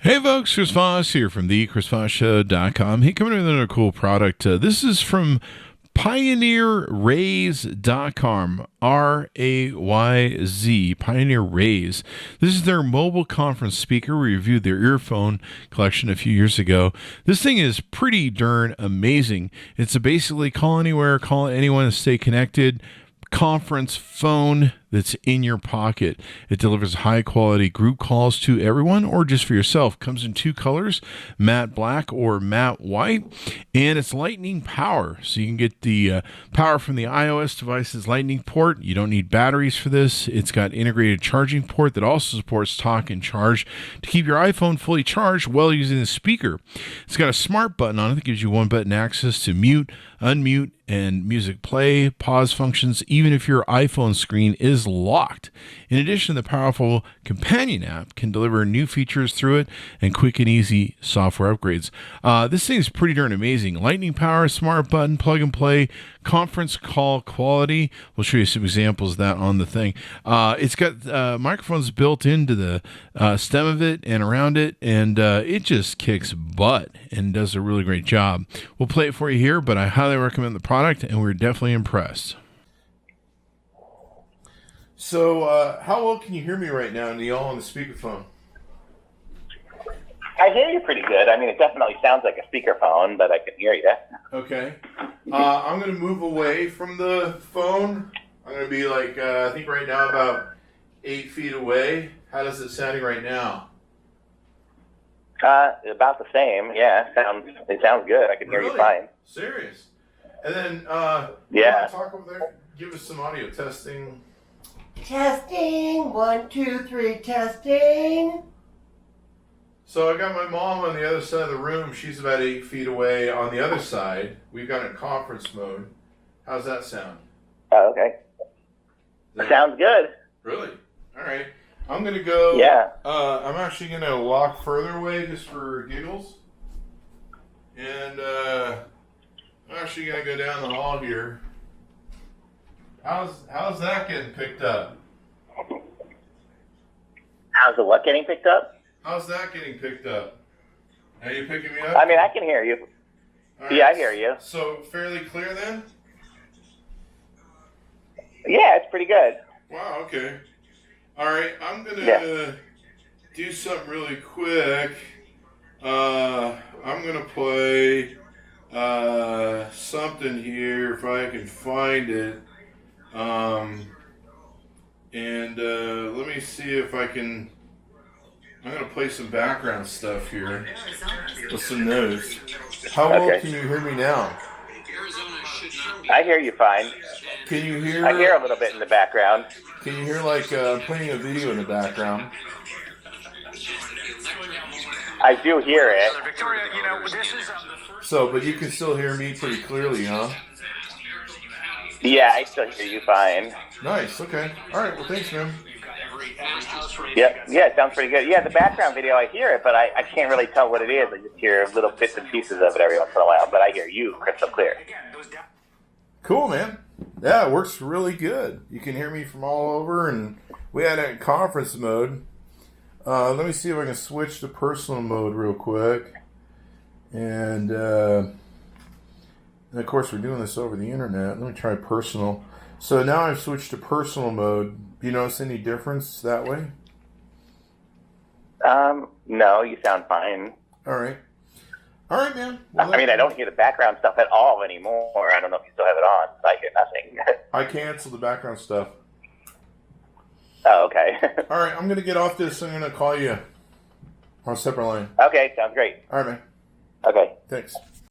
Hey folks, Chris Voss here from the chrisvossshow.com. Hey, coming with another cool product. This is from pioneerrayz.com, R-A-Y-Z, Pioneer Rayz. This is their mobile conference speaker. We reviewed their earphone collection a few years ago. This thing is pretty darn amazing. It's a basically call anywhere, call anyone and stay connected conference phone that's in your pocket. It delivers high quality group calls to everyone or just for yourself. Comes in two colors, matte black or matte white, and it's lightning power. So you can get the power from the iOS device's lightning port. You don't need batteries for this. It's got integrated charging port that also supports talk and charge to keep your iPhone fully charged while using the speaker. It's got a smart button on it that gives you one button access to mute, unmute, and music play, pause functions, even if your iPhone screen is locked. In addition, the powerful companion app can deliver new features through it and quick and easy software upgrades. This thing is pretty darn amazing. Lightning power, smart button, plug and play, conference call quality. We'll show you some examples of that on the thing. It's got microphones built into the stem of it and around it, and it just kicks butt and does a really great job. We'll play it for you here, but I highly recommend the product, and we're definitely impressed. So, how well can you hear me right now, Neil, on the speakerphone? I hear you pretty good. I mean, it definitely sounds like a speakerphone, but I can hear you. Okay. I'm going to move away from the phone. I'm going to be like, I think right now about 8 feet away. How does it sounding right now? About the same. Yeah, it sounds good. I can hear you fine. Serious? And then, yeah. Talk over there. Give us some audio testing. Testing, 1, 2, 3, testing. So I got my mom on the other side of the room. She's about 8 feet away on the other side. We've got it in conference mode. How's that sound? Oh, okay. Sounds good. Really? All right. I'm going to go. Yeah. I'm actually going to walk further away just for giggles. And I'm actually going to go down the hall here. How's that getting picked up? How's the what getting picked up? How's that getting picked up? Are you picking me up? I mean, I can hear you. Right. Yeah, I hear you. So fairly clear then? Yeah, it's pretty good. Wow, okay. All right, I'm going to do something really quick. I'm going to play something here if I can find it. Let me see if I can. I'm going to play some background stuff here. Listen to those. How well can you hear me now? I hear you fine. Can you hear? I hear a little bit in the background. Can you hear like playing a video in the background? I do hear it. So, but you can still hear me pretty clearly, huh? Yeah, I still hear you fine. Nice, okay. All right, well, thanks, man. Yep. Yeah, it sounds pretty good. Yeah, the background video, I hear it, but I can't really tell what it is. I just hear little bits and pieces of it every once in a while, but I hear you crystal clear. Cool, man. Yeah, it works really good. You can hear me from all over, and we had it in conference mode. Let me see if I can switch to personal mode real quick. And of course, we're doing this over the internet. Let me try personal. So now I've switched to personal mode. Do you notice any difference that way? No, you sound fine. All right, man. Well, I mean, I don't hear the background stuff at all anymore. I don't know if you still have it on, but I hear nothing. I canceled the background stuff. Oh, okay. All right, I'm going to get off this. I'm going to call you on a separate line. Okay, sounds great. All right, man. Okay. Thanks.